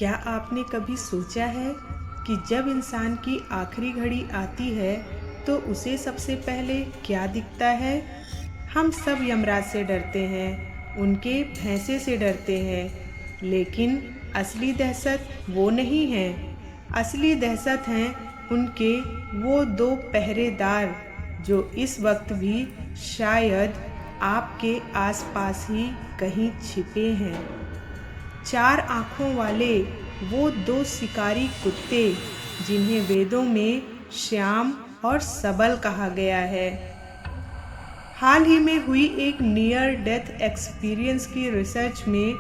क्या आपने कभी सोचा है कि जब इंसान की आखिरी घड़ी आती है तो उसे सबसे पहले क्या दिखता है? हम सब यमराज से डरते हैं, उनके भैंसे से डरते हैं, लेकिन असली दहशत वो नहीं है। असली दहशत हैं उनके वो दो पहरेदार जो इस वक्त भी शायद आपके आसपास ही कहीं छिपे हैं। चार आँखों वाले वो दो शिकारी कुत्ते जिन्हें वेदों में श्याम और सबल कहा गया है। हाल ही में हुई एक नियर डेथ एक्सपीरियंस की रिसर्च में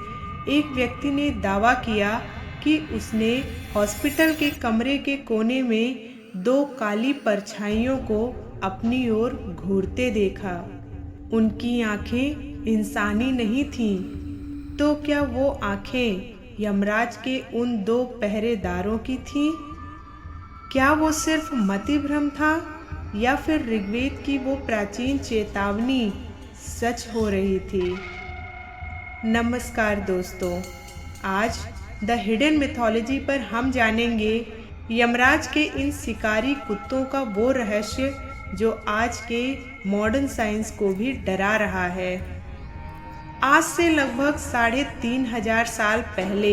एक व्यक्ति ने दावा किया कि उसने हॉस्पिटल के कमरे के कोने में दो काली परछाइयों को अपनी ओर घूरते देखा। उनकी आंखें इंसानी नहीं थीं, तो क्या वो आंखें यमराज के उन दो पहरेदारों की थीं? क्या वो सिर्फ मति भ्रम था या फिर ऋग्वेद की वो प्राचीन चेतावनी सच हो रही थी? नमस्कार दोस्तों, आज द हिडन मिथोलॉजी पर हम जानेंगे यमराज के इन शिकारी कुत्तों का वो रहस्य जो आज के मॉडर्न साइंस को भी डरा रहा है। आज से लगभग 3500 साल पहले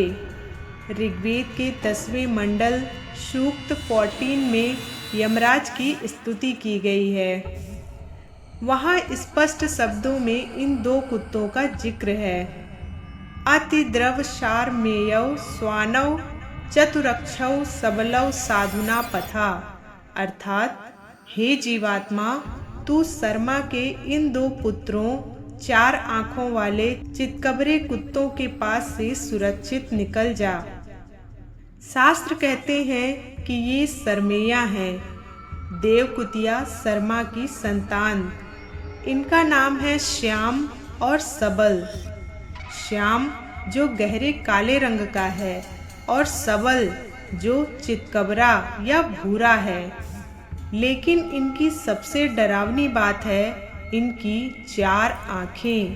ऋग्वेद के 10वें मंडल सूक्त 14 में यमराज की स्तुति की गई है। वहाँ स्पष्ट शब्दों में इन दो कुत्तों का जिक्र है। अतिद्रव शारमेयौ स्वानौ चतुरक्षौ सबलौ साधुना पथा, अर्थात हे जीवात्मा, तू शर्मा के इन दो पुत्रों चार आँखों वाले चितकबरे कुत्तों के पास से सुरक्षित निकल जा। शास्त्र कहते हैं कि ये सरमेया हैं, देवकुतिया शर्मा की संतान। इनका नाम है श्याम और सबल। श्याम जो गहरे काले रंग का है और सबल जो चितकबरा या भूरा है। लेकिन इनकी सबसे डरावनी बात है इनकी चार आँखें।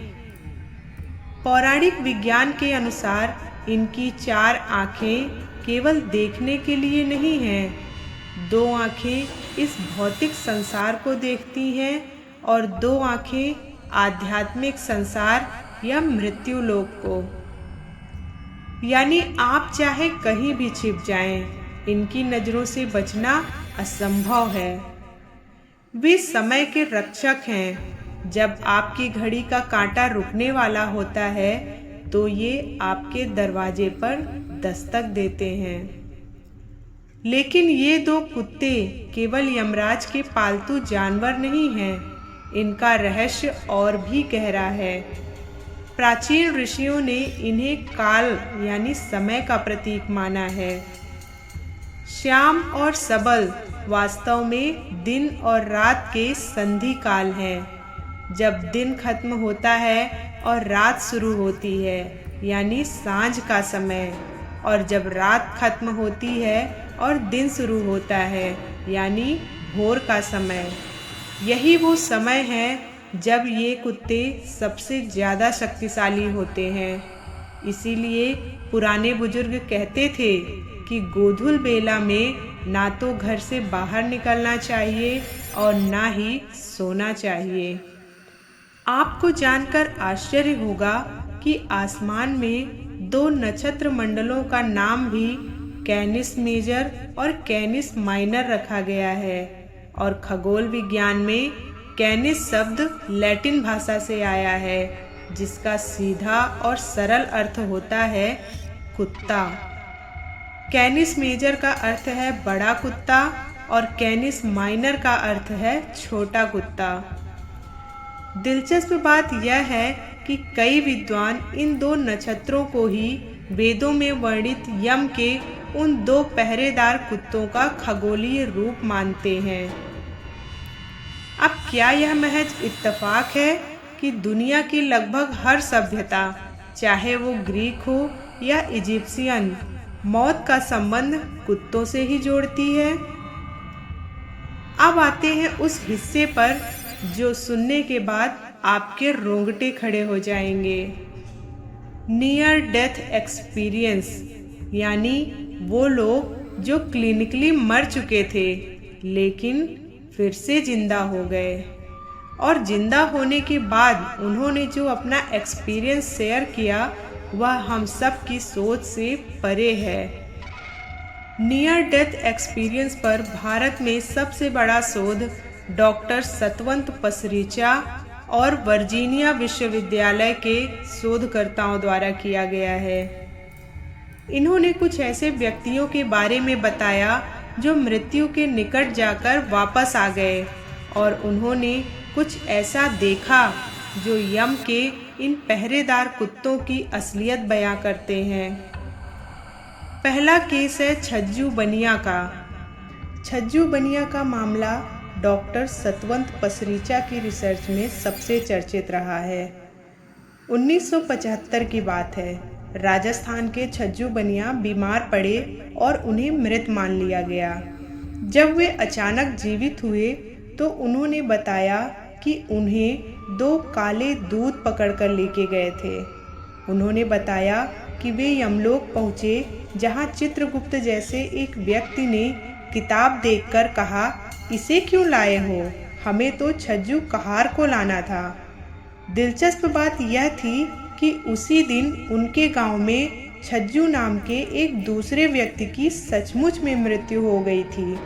पौराणिक विज्ञान के अनुसार इनकी चार आँखें केवल देखने के लिए नहीं हैं। दो आँखें इस भौतिक संसार को देखती हैं और दो आँखें आध्यात्मिक संसार या मृत्यु लोक को। यानी आप चाहे कहीं भी छिप जाएं, इनकी नज़रों से बचना असंभव है। वे समय के रक्षक हैं। जब आपकी घड़ी का कांटा रुकने वाला होता है तो ये आपके दरवाजे पर दस्तक देते हैं। लेकिन ये दो कुत्ते केवल यमराज के पालतू जानवर नहीं हैं। इनका रहस्य और भी गहरा है। प्राचीन ऋषियों ने इन्हें काल यानी समय का प्रतीक माना है। श्याम और सबल वास्तव में दिन और रात के संधि काल हैं। जब दिन खत्म होता है और रात शुरू होती है यानी सांझ का समय, और जब रात खत्म होती है और दिन शुरू होता है यानी भोर का समय। यही वो समय है जब ये कुत्ते सबसे ज़्यादा शक्तिशाली होते हैं। इसीलिए पुराने बुजुर्ग कहते थे कि गोधूल बेला में ना तो घर से बाहर निकलना चाहिए और ना ही सोना चाहिए। आपको जानकर आश्चर्य होगा कि आसमान में दो नक्षत्र मंडलों का नाम भी कैनिस मेजर और कैनिस माइनर रखा गया है। और खगोल विज्ञान में कैनिस शब्द लैटिन भाषा से आया है, जिसका सीधा और सरल अर्थ होता है कुत्ता। कैनिस मेजर का अर्थ है बड़ा कुत्ता और कैनिस माइनर का अर्थ है छोटा कुत्ता। दिलचस्प बात यह है कि कई विद्वान इन दो नक्षत्रों को ही वेदों में वर्णित यम के उन दो पहरेदार कुत्तों का खगोलीय रूप मानते हैं। अब क्या यह महज इत्तेफाक है कि दुनिया की लगभग हर सभ्यता, चाहे वो ग्रीक हो या इजिप्शियन, मौत का संबंध कुत्तों से ही जोड़ती है? अब आते हैं उस हिस्से पर जो सुनने के बाद आपके रोंगटे खड़े हो जाएंगे। नियर डेथ एक्सपीरियंस यानी वो लोग जो क्लिनिकली मर चुके थे लेकिन फिर से जिंदा हो गए, और जिंदा होने के बाद उन्होंने जो अपना एक्सपीरियंस शेयर किया वह हम सब की सोच से परे है। नियर डेथ एक्सपीरियंस पर भारत में सबसे बड़ा शोध डॉक्टर सतवंत पसरीचा और वर्जीनिया विश्वविद्यालय के शोधकर्ताओं द्वारा किया गया है। इन्होंने कुछ ऐसे व्यक्तियों के बारे में बताया जो मृत्यु के निकट जाकर वापस आ गए, और उन्होंने कुछ ऐसा देखा जो यम के इन पहरेदार कुत्तों की असलियत बयां करते हैं। पहला केस है छज्जू बनिया का। छज्जू बनिया का मामला डॉक्टर सतवंत पसरीचा की रिसर्च में सबसे चर्चित रहा है। 1975 की बात है। राजस्थान के छज्जू बनिया बीमार पड़े और उन्हें मृत मान लिया गया। जब वे अचानक जीवित हुए तो उन्होंने बताया कि उन्हें 2 काले दूत पकड़कर लेके गए थे। उन्होंने बताया कि वे यमलोक पहुँचे, जहाँ चित्रगुप्त जैसे एक व्यक्ति ने किताब देखकर कहा, इसे क्यों लाए हो, हमें तो छज्जू कहार को लाना था। दिलचस्प बात यह थी कि उसी दिन उनके गांव में छज्जू नाम के एक दूसरे व्यक्ति की सचमुच में मृत्यु हो गई थी।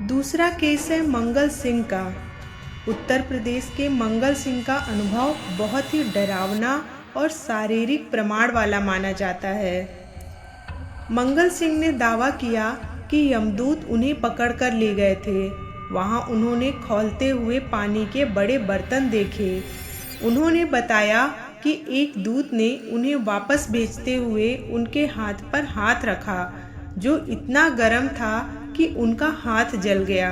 दूसरा केस है मंगल सिंह का। उत्तर प्रदेश के मंगल सिंह का अनुभव बहुत ही डरावना और शारीरिक प्रमाण वाला माना जाता है। मंगल सिंह ने दावा किया कि यमदूत उन्हें पकड़कर ले गए थे। वहां उन्होंने खौलते हुए पानी के बड़े बर्तन देखे। उन्होंने बताया कि एक दूत ने उन्हें वापस भेजते हुए उनके हाथ पर हाथ रखा, जो इतना गर्म था कि उनका हाथ जल गया।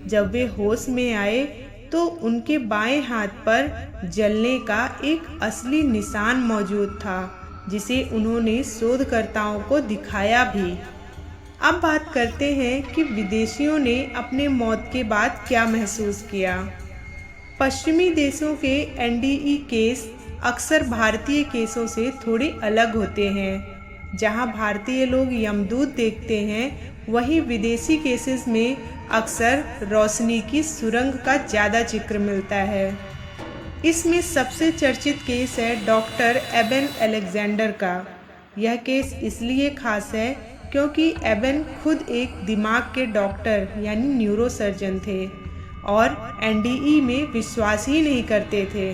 जब वे होश में आए तो उनके बाएं हाथ पर जलने का एक असली निशान मौजूद था, जिसे उन्होंने शोधकर्ताओं को दिखाया भी। अब बात करते हैं कि विदेशियों ने अपने मौत के बाद क्या महसूस किया। पश्चिमी देशों के एनडीई केस अक्सर भारतीय केसों से थोड़े अलग होते हैं। जहां भारतीय लोग यमदूत देखते हैं, वहीं विदेशी केसेस में अक्सर रोशनी की सुरंग का ज़्यादा जिक्र मिलता है। इसमें सबसे चर्चित केस है डॉक्टर एबन अलेक्जेंडर का। यह केस इसलिए खास है क्योंकि एबन खुद एक दिमाग के डॉक्टर यानी न्यूरोसर्जन थे और एनडीई में विश्वास ही नहीं करते थे।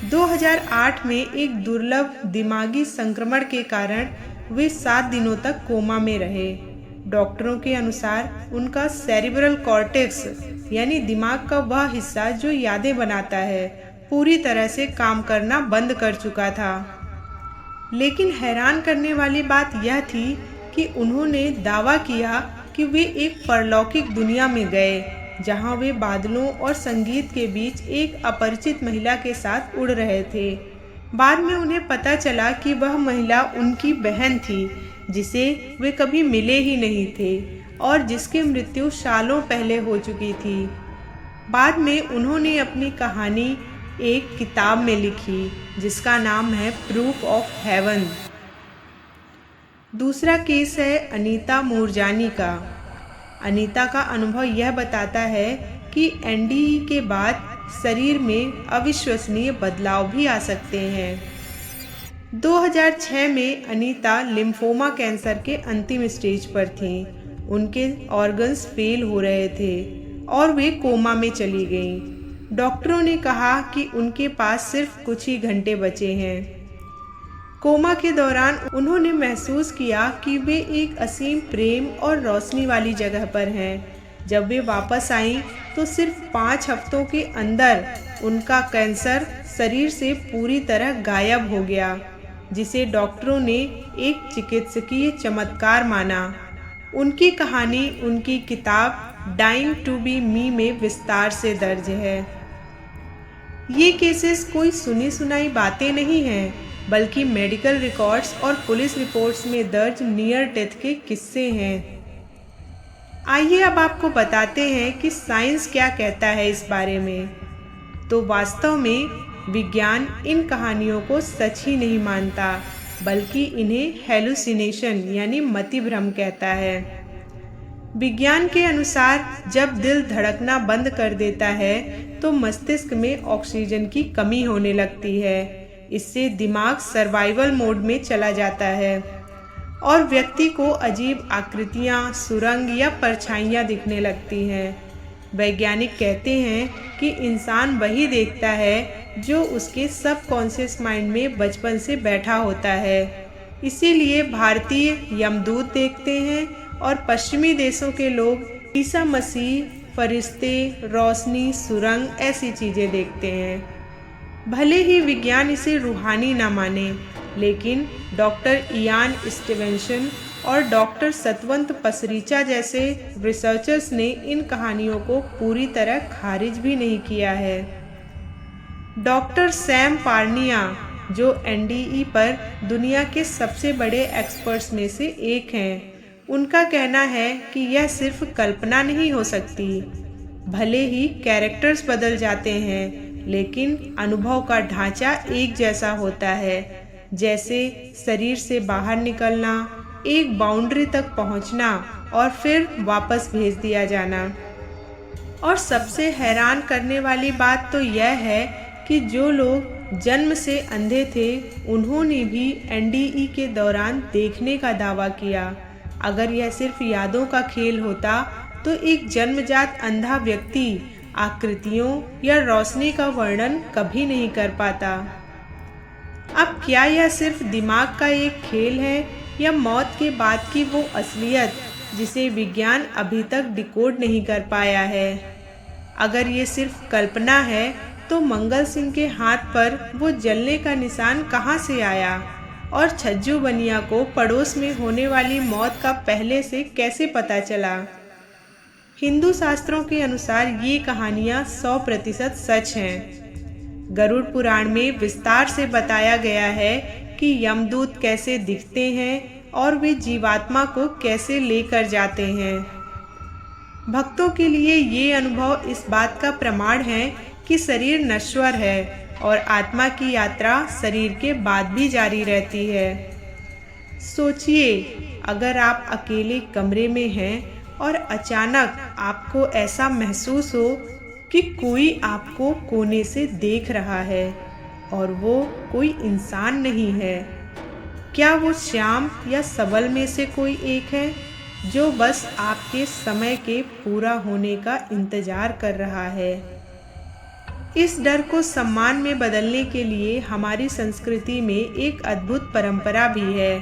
2008 में एक दुर्लभ दिमागी संक्रमण के कारण वे 7 दिनों तक कोमा में रहे। डॉक्टरों के अनुसार उनका सेरिब्रल कॉर्टेक्स यानी दिमाग का वह हिस्सा जो यादें बनाता है, पूरी तरह से काम करना बंद कर चुका था। लेकिन हैरान करने वाली बात यह थी कि उन्होंने दावा किया कि वे एक परलौकिक दुनिया में गए, जहां वे बादलों और संगीत के बीच एक अपरिचित महिला के साथ उड़ रहे थे। बाद में उन्हें पता चला कि वह महिला उनकी बहन थी, जिसे वे कभी मिले ही नहीं थे और जिसकी मृत्यु सालों पहले हो चुकी थी। बाद में उन्होंने अपनी कहानी एक किताब में लिखी, जिसका नाम है प्रूफ ऑफ हेवन। दूसरा केस है अनीता मूरजानी का। अनीता का अनुभव यह बताता है कि एनडीई के बाद शरीर में अविश्वसनीय बदलाव भी आ सकते हैं। 2006 में अनीता लिम्फोमा कैंसर के अंतिम स्टेज पर थीं। उनके ऑर्गन्स फेल हो रहे थे और वे कोमा में चली गईं। डॉक्टरों ने कहा कि उनके पास सिर्फ कुछ ही घंटे बचे हैं। कोमा के दौरान उन्होंने महसूस किया कि वे एक असीम प्रेम और रोशनी वाली जगह पर हैं। जब वे वापस आईं तो सिर्फ 5 हफ्तों के अंदर उनका कैंसर शरीर से पूरी तरह गायब हो गया, जिसे डॉक्टरों ने एक चिकित्सकीय चमत्कार माना। उनकी कहानी उनकी किताब डाइंग टू बी मी में विस्तार से दर्ज है। ये केसेस कोई सुनी सुनाई बातें नहीं हैं, बल्कि मेडिकल रिकॉर्ड्स और पुलिस रिपोर्ट्स में दर्ज नियर डेथ के किस्से हैं। आइए अब आपको बताते हैं कि साइंस क्या कहता है इस बारे में। तो वास्तव में विज्ञान इन कहानियों को सच ही नहीं मानता। बल्कि इन्हें हेलुसिनेशन यानी मति भ्रम कहता है। विज्ञान के अनुसार जब दिल धड़कना बंद कर देता है तो मस्तिष्क में ऑक्सीजन की कमी होने लगती है। इससे दिमाग सर्वाइवल मोड में चला जाता है और व्यक्ति को अजीब आकृतियां, सुरंग या परछाइयां दिखने लगती हैं। वैज्ञानिक कहते हैं कि इंसान वही देखता है जो उसके सबकॉन्शियस माइंड में बचपन से बैठा होता है। इसीलिए भारतीय यमदूत देखते हैं और पश्चिमी देशों के लोग ईसा मसीह, फरिश्ते, रोशनी, सुरंग ऐसी चीज़ें देखते हैं। भले ही विज्ञान इसे रूहानी ना माने, लेकिन डॉक्टर इयान स्टीवेंसन और डॉक्टर सतवंत पसरीचा जैसे रिसर्चर्स ने इन कहानियों को पूरी तरह खारिज भी नहीं किया है। डॉक्टर सैम पार्निया, जो एनडीई पर दुनिया के सबसे बड़े एक्सपर्ट्स में से एक हैं, उनका कहना है कि यह सिर्फ कल्पना नहीं हो सकती। भले ही कैरेक्टर्स बदल जाते हैं, लेकिन अनुभव का ढांचा एक जैसा होता है, जैसे शरीर से बाहर निकलना, एक बाउंड्री तक पहुंचना और फिर वापस भेज दिया जाना। और सबसे हैरान करने वाली बात तो यह है कि जो लोग जन्म से अंधे थे, उन्होंने भी एनडीई के दौरान देखने का दावा किया। अगर यह सिर्फ यादों का खेल होता तो एक जन्मजात अंधा व्यक्ति आकृतियों या रोशनी का वर्णन कभी नहीं कर पाता। अब क्या यह सिर्फ दिमाग का एक खेल है या मौत के बाद की वो असलियत जिसे विज्ञान अभी तक डिकोड नहीं कर पाया है? अगर ये सिर्फ कल्पना है तो मंगल सिंह के हाथ पर वो जलने का निशान कहाँ से आया और छज्जू बनिया को पड़ोस में होने वाली मौत का पहले से कैसे पता चला? हिंदू शास्त्रों के अनुसार ये कहानियाँ 100% सच हैं। गरुड़ पुराण में विस्तार से बताया गया है कि यमदूत कैसे दिखते हैं और वे जीवात्मा को कैसे लेकर जाते हैं। भक्तों के लिए ये अनुभव इस बात का प्रमाण है कि शरीर नश्वर है और आत्मा की यात्रा शरीर के बाद भी जारी रहती है। सोचिए, अगर आप अकेले कमरे में हैं और अचानक आपको ऐसा महसूस हो कि कोई आपको कोने से देख रहा है और वो कोई इंसान नहीं है। क्या वो श्याम या सबल में से कोई एक है जो बस आपके समय के पूरा होने का इंतजार कर रहा है? इस डर को सम्मान में बदलने के लिए हमारी संस्कृति में एक अद्भुत परंपरा भी है।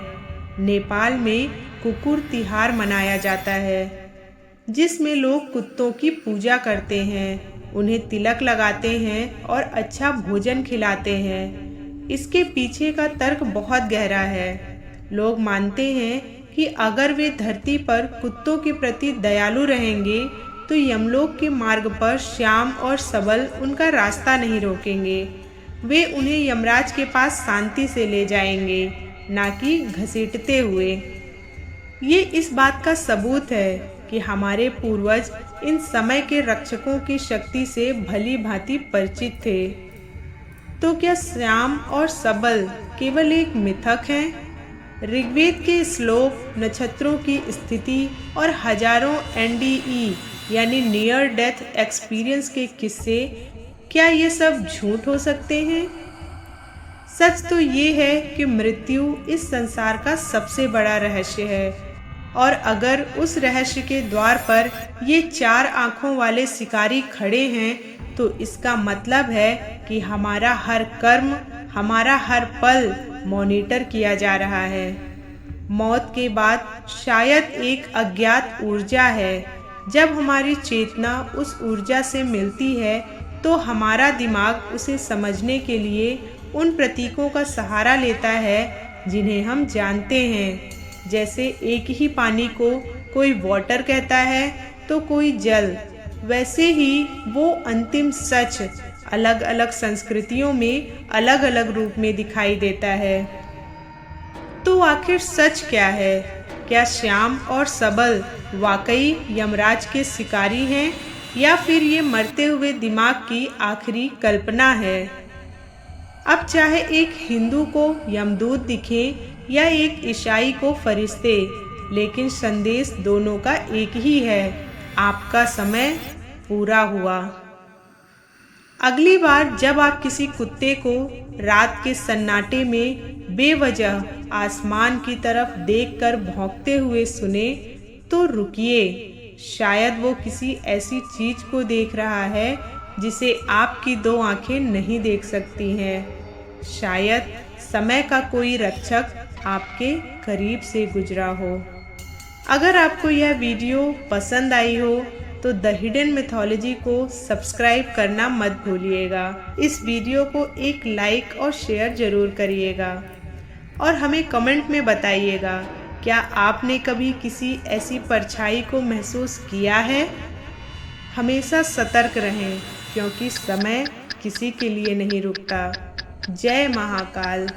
नेपाल में कुकुर तिहार मनाया जाता है, जिसमें लोग कुत्तों की पूजा करते हैं, उन्हें तिलक लगाते हैं और अच्छा भोजन खिलाते हैं। इसके पीछे का तर्क बहुत गहरा है। लोग मानते हैं कि अगर वे धरती पर कुत्तों के प्रति दयालु रहेंगे तो यमलोक के मार्ग पर श्याम और सबल उनका रास्ता नहीं रोकेंगे। वे उन्हें यमराज के पास शांति से ले जाएंगे, ना कि घसीटते हुए। ये इस बात का सबूत है कि हमारे पूर्वज इन समय के रक्षकों की शक्ति से भली भांति परिचित थे। तो क्या श्याम और सबल केवल एक मिथक हैं? ऋग्वेद के श्लोक, नक्षत्रों की स्थिति और हजारों एनडीई यानी नियर डेथ एक्सपीरियंस के किस्से, क्या ये सब झूठ हो सकते हैं? सच तो ये है कि मृत्यु इस संसार का सबसे बड़ा रहस्य है, और अगर उस रहस्य के द्वार पर ये 4 आँखों वाले शिकारी खड़े हैं तो इसका मतलब है कि हमारा हर कर्म, हमारा हर पल मॉनिटर किया जा रहा है। मौत के बाद शायद एक अज्ञात ऊर्जा है। जब हमारी चेतना उस ऊर्जा से मिलती है तो हमारा दिमाग उसे समझने के लिए उन प्रतीकों का सहारा लेता है जिन्हें हम जानते हैं। जैसे एक ही पानी को कोई वाटर कहता है तो कोई जल, वैसे ही वो अंतिम सच अलग अलग संस्कृतियों में अलग अलग रूप में दिखाई देता है। तो आखिर सच क्या है? क्या श्याम और सबल वाकई यमराज के शिकारी हैं या फिर ये मरते हुए दिमाग की आखिरी कल्पना है? अब चाहे एक हिंदू को यमदूत दिखे या एक ईसाई को फरिश्ते, लेकिन संदेश दोनों का एक ही है, आपका समय पूरा हुआ। अगली बार जब आप किसी कुत्ते को रात के सन्नाटे में बेवजह आसमान की तरफ देखकर भौंकते हुए सुने तो रुकिए। शायद वो किसी ऐसी चीज को देख रहा है जिसे आपकी दो आंखें नहीं देख सकती हैं। शायद समय का कोई रक्षक आपके करीब से गुजरा हो। अगर आपको यह वीडियो पसंद आई हो तो द हिडन मिथोलॉजी को सब्सक्राइब करना मत भूलिएगा। इस वीडियो को एक लाइक और शेयर जरूर करिएगा और हमें कमेंट में बताइएगा, क्या आपने कभी किसी ऐसी परछाई को महसूस किया है? हमेशा सतर्क रहें, क्योंकि समय किसी के लिए नहीं रुकता। जय महाकाल।